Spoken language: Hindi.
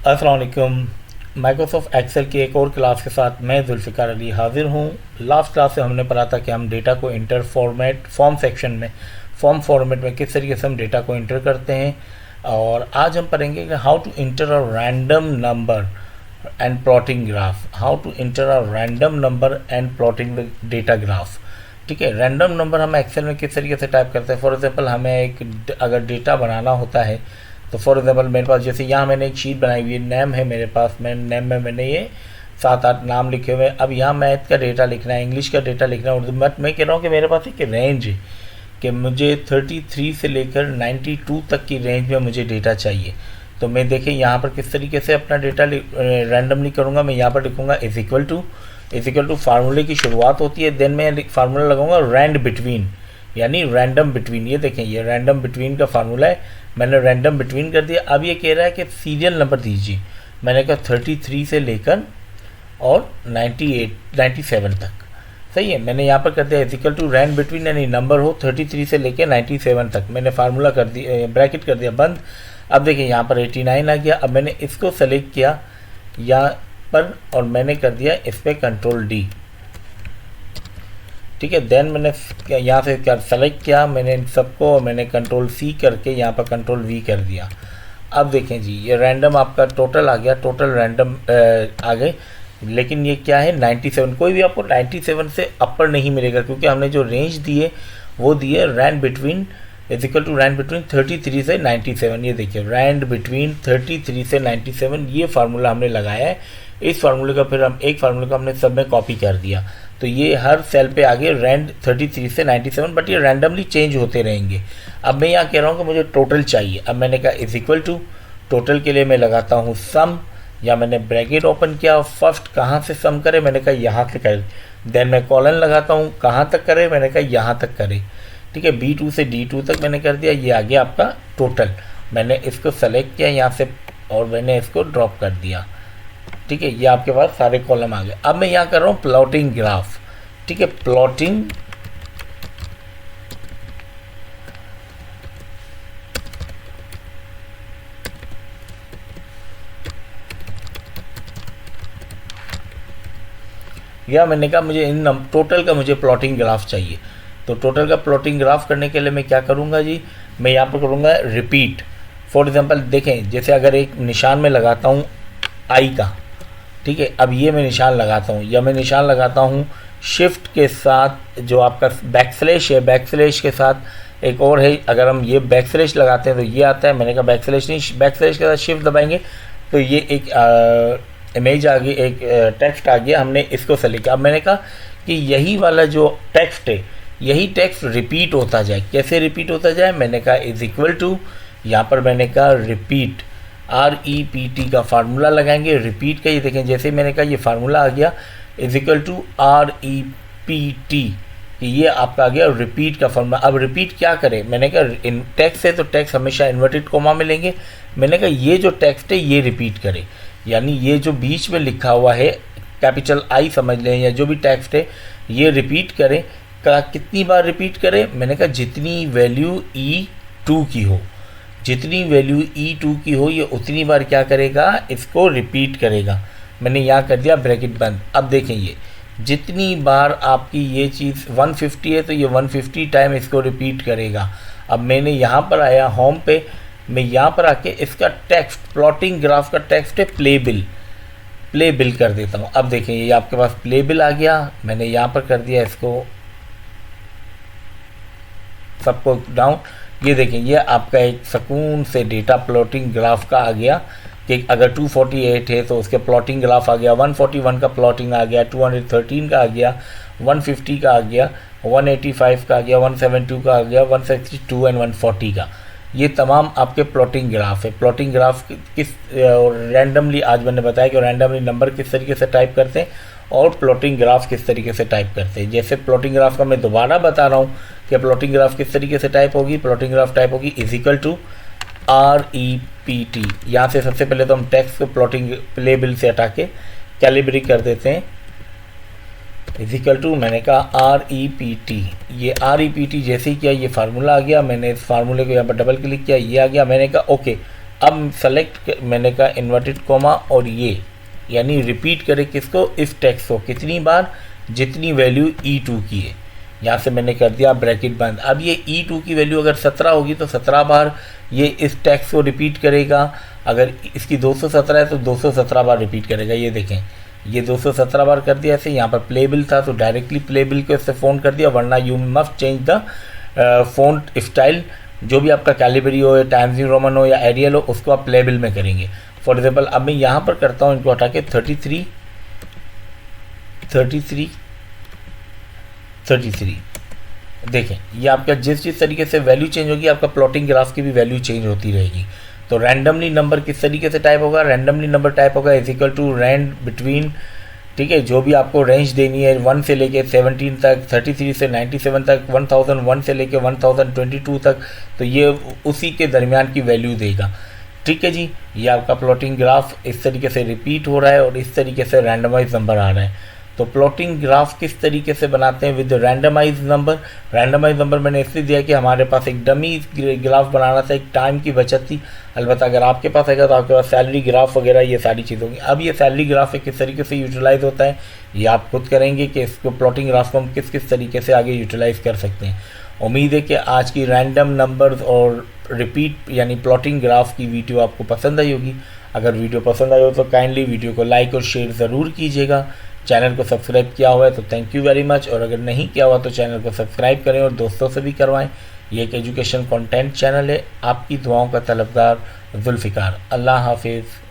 अस्सलाम वालेकुम। माइक्रोसॉफ्ट एक्सेल की एक और क्लास के साथ मैं जुल्फ़िकार अली हाज़िर हूँ। लास्ट क्लास से हमने पढ़ा था कि हम डेटा को इंटर फॉर्म सेक्शन में फॉर्मेट में किस तरीके से हम डेटा को इंटर करते हैं, और आज हम पढ़ेंगे कि how to enter a random number and plotting graph. How to enter a random number and plotting the data graph. ठीक है, रैंडम नंबर हम एक्सेल में किस तरीके से टाइप करते हैं। फॉर एग्जांपल हमें एक अगर डेटा बनाना होता है तो फॉर एग्जांपल मेरे पास जैसे यहाँ मैंने एक शीट बनाई हुई है, नेम है मेरे पास, मैं नेम में मैंने ये 7-8 नाम लिखे हुए हैं। अब यहाँ मैथ का डेटा लिखना है, इंग्लिश का डेटा लिखना है, उर्दू। बट मैं कह रहा हूँ कि मेरे पास एक रेंज है कि मुझे 33 से लेकर 92 तक की रेंज में मुझे डेटा चाहिए। तो मैं देखें यहाँ पर किस तरीके से अपना डेटा रैंडमली करूँगा। मैं यहाँ पर लिखूँगा इज इक्वल टू फार्मूले की शुरुआत होती है, देन मैं फार्मूला लगाऊंगा रैंड बिटवीन, यानी रैंडम बिटवीन। ये देखें, ये रैंडम बिटवीन का फार्मूला है, मैंने रैंडम बिटवीन कर दिया। अब ये कह रहा है कि सीरियल नंबर दीजिए। मैंने कहा 33 से लेकर और 97 तक। सही है, मैंने यहाँ पर कर दिया इक्वल टू रैंड बिटवीन, यानी नंबर हो 33 से लेकर 97 तक। मैंने फार्मूला कर दिया, ब्रैकेट कर दिया बंद। अब देखिए यहाँ पर 89 आ गया। अब मैंने इसको सेलेक्ट किया यहाँ पर और मैंने कर दिया इस पर कंट्रोल डी। ठीक है, देन मैंने यहाँ से क्या सेलेक्ट किया, मैंने इन सबको और मैंने कंट्रोल सी करके यहाँ पर कंट्रोल वी कर दिया। अब देखें जी, ये रैंडम आपका टोटल आ गया, टोटल रैंडम आ गए। लेकिन ये क्या है 97, कोई भी आपको 97 से अपर नहीं मिलेगा, क्योंकि हमने जो रेंज दी है वो दी है rand between is equal to rand between 33 से 97। ये देखिए रैंड बिटवीन 33 से 97, ये फार्मूला हमने लगाया है। इस फार्मूले का फिर हम एक फार्मूले को हमने सब में कॉपी कर दिया, तो ये हर सेल पे आगे रैंड 33 से 97, बट ये रैंडमली चेंज होते रहेंगे। अब मैं यहाँ कह रहा हूँ कि मुझे टोटल चाहिए। अब मैंने कहा इज इक्वल टू टोटल के लिए मैं लगाता हूँ सम, या मैंने ब्रैकेट ओपन किया, फर्स्ट कहाँ से सम करे, मैंने कहा यहाँ से करे। देन मैं कॉलन लगाता हूँ, कहाँ तक करे, मैंने कहा यहाँ तक करे। ठीक है, B2 से D2 तक मैंने कर दिया। ये आ गया आपका टोटल। मैंने इसको सेलेक्ट किया यहाँ से और मैंने इसको ड्रॉप कर दिया। ठीक है, ये आपके पास सारे कॉलम आ गए। अब मैं यहाँ कर रहा हूँ प्लॉटिंग ग्राफ। ठीक है, प्लॉटिंग या मैंने कहा मुझे इन टोटल का मुझे प्लॉटिंग ग्राफ चाहिए। तो टोटल का प्लॉटिंग ग्राफ करने के लिए मैं क्या करूँगा जी, मैं यहाँ पर करूँगा रिपीट। फॉर एग्जांपल देखें, जैसे अगर एक निशान में लगाता हूँ आई का, ठीक है, अब ये मैं निशान लगाता हूँ, या मैं निशान लगाता हूँ शिफ्ट के साथ जो आपका बैकस्लैश है, बैकस्लैश के साथ एक और है। अगर हम ये बैकस्लैश लगाते हैं तो ये आता है, मैंने कहा बैकस्लैश नहीं, बैकस्लैश के साथ शिफ्ट दबाएंगे तो ये एक इमेज आ गई, एक टेक्स्ट आ गया। हमने इसको सेलेक्ट किया। अब मैंने कहा कि यही वाला जो टेक्स्ट है, यही टेक्स्ट रिपीट होता जाए। कैसे रिपीट होता जाए, मैंने कहा इज इक्वल टू, यहाँ पर मैंने कहा रिपीट, REPT का फार्मूला लगाएंगे रिपीट का। ये देखें, जैसे मैंने कहा ये फार्मूला आ गया इज इक्वल टू REPT, ये आपका आ गया रिपीट का फार्मूला। अब रिपीट क्या करे, मैंने कहा इन टेक्स्ट है तो टेक्स्ट हमेशा इन्वर्टेड कोमा मिलेंगे। मैंने कहा ये जो टेक्स्ट है ये रिपीट करे, यानी ये जो बीच में लिखा हुआ है कैपिटल I समझ लें, या जो भी टेक्स्ट है ये रिपीट करे। का कितनी बार रिपीट करे, मैंने कहा जितनी वैल्यू E2 की हो, जितनी वैल्यू E2 की हो ये उतनी बार क्या करेगा, इसको रिपीट करेगा। मैंने यहाँ कर दिया ब्रैकेट बंद। अब देखें, ये जितनी बार आपकी ये चीज़ 150 है तो ये 150 टाइम इसको रिपीट करेगा। अब मैंने यहाँ पर आया होम पे, मैं यहाँ पर आके इसका टेक्स्ट, प्लॉटिंग ग्राफ का टेक्स्ट है प्ले बिल कर देता हूँ। अब देखें, ये आपके पास प्ले बिल आ गया। मैंने यहाँ पर कर दिया इसको सबको डाउन। ये देखें, ये आपका एक सुकून से डेटा प्लॉटिंग ग्राफ का आ गया कि अगर 248 है तो उसके प्लॉटिंग ग्राफ आ गया, 141 का प्लॉटिंग आ गया, 213 का आ गया, 150 का आ गया, 185 का आ गया, 172 का आ गया, 162 एंड 140 का। ये तमाम आपके प्लॉटिंग ग्राफ है। प्लॉटिंग ग्राफ किस रैंडमली, आज मैंने बताया कि रैंडमली नंबर किस तरीके से टाइप करते हैं और प्लॉटिंग ग्राफ किस तरीके से टाइप करते हैं। जैसे प्लॉटिंग ग्राफ का मैं दोबारा बता रहा हूँ कि प्लॉटिंग ग्राफ किस तरीके से टाइप होगी। प्लॉटिंग ग्राफ टाइप होगी इज इक्वल टू REPT। यहाँ से सबसे पहले तो हम टेक्स्ट को प्लॉटिंग प्ले बिल से हटा के कैलिब्री कर देते हैं। इज इक्वल टू, मैंने कहा REPT। ये REPT जैसे ही किया ये फार्मूला आ गया। मैंने इस फार्मूले को यहाँ पर डबल क्लिक किया, ये आ गया। मैंने कहा ओके, अब सेलेक्ट मैंने कहा इन्वर्टेड कोमा और ये यानी रिपीट करें किसको, इस टेक्स्ट को कितनी बार, जितनी वैल्यू E2 की है। यहाँ से मैंने कर दिया ब्रैकेट बंद। अब ये E2 की वैल्यू अगर 17 होगी तो 17 बार ये इस टेक्स्ट को रिपीट करेगा। अगर इसकी 217 है तो 217 बार रिपीट करेगा। ये देखें ये 217 बार कर दिया ऐसे। यहाँ पर प्लेबिल था तो डायरेक्टली प्लेबिल को इससे फ़ोन कर दिया, वरना you must change the font style. जो भी आपका कैलिबरी हो या टाइम्स न्यू रोमन हो या एरियल हो उसको आप प्लेबिल में करेंगे। फॉर एग्जाम्पल अब मैं यहाँ पर करता हूँ, इनको हटा के 33 देखें। ये आपका जिस तरीके से वैल्यू चेंज होगी आपका प्लॉटिंग ग्राफ की भी वैल्यू चेंज होती रहेगी। तो रैंडमली नंबर किस तरीके से टाइप होगा, रैंडमली नंबर टाइप होगा is equal to rand between, ठीक है, जो भी आपको रेंज देनी है 1 से लेके 17 तक, 33 से 97 तक, 1001 से लेके 1022 तक, तो ये उसी के दरमियान की वैल्यू देगा। ठीक है जी, ये आपका प्लॉटिंग ग्राफ इस तरीके से रिपीट हो रहा है और इस तरीके से रैंडमाइज नंबर आ रहा है। तो प्लॉटिंग ग्राफ किस तरीके से बनाते हैं with randomise number. Randomise number मैंने इसलिए दिया कि हमारे पास एक डमी ग्राफ बनाना था, एक टाइम की बचत थी। अलबत्ता अगर आपके पास आएगा तो आपके पास सैलरी ग्राफ वगैरह ये सारी चीज़ होंगी। अब ये सैलरी ग्राफ किस तरीके से यूटिलाइज होता है ये आप खुद करेंगे कि इसको प्लॉटिंग ग्राफ को हम किस किस तरीके से आगे यूटिलाइज कर सकते हैं। उम्मीद है कि आज की रैंडम नंबर्स और रिपीट यानी प्लॉटिंग ग्राफ की वीडियो आपको पसंद आई होगी। अगर वीडियो पसंद आई हो तो काइंडली वीडियो को लाइक और शेयर ज़रूर कीजिएगा। चैनल को सब्सक्राइब किया हुआ है तो थैंक यू वेरी मच, और अगर नहीं किया हुआ तो चैनल को सब्सक्राइब करें और दोस्तों से भी करवाएं। ये एक एजुकेशन कंटेंट चैनल है। आपकी दुआओं का तलबगार जुल्फ़िकार। अल्लाह हाफिज़।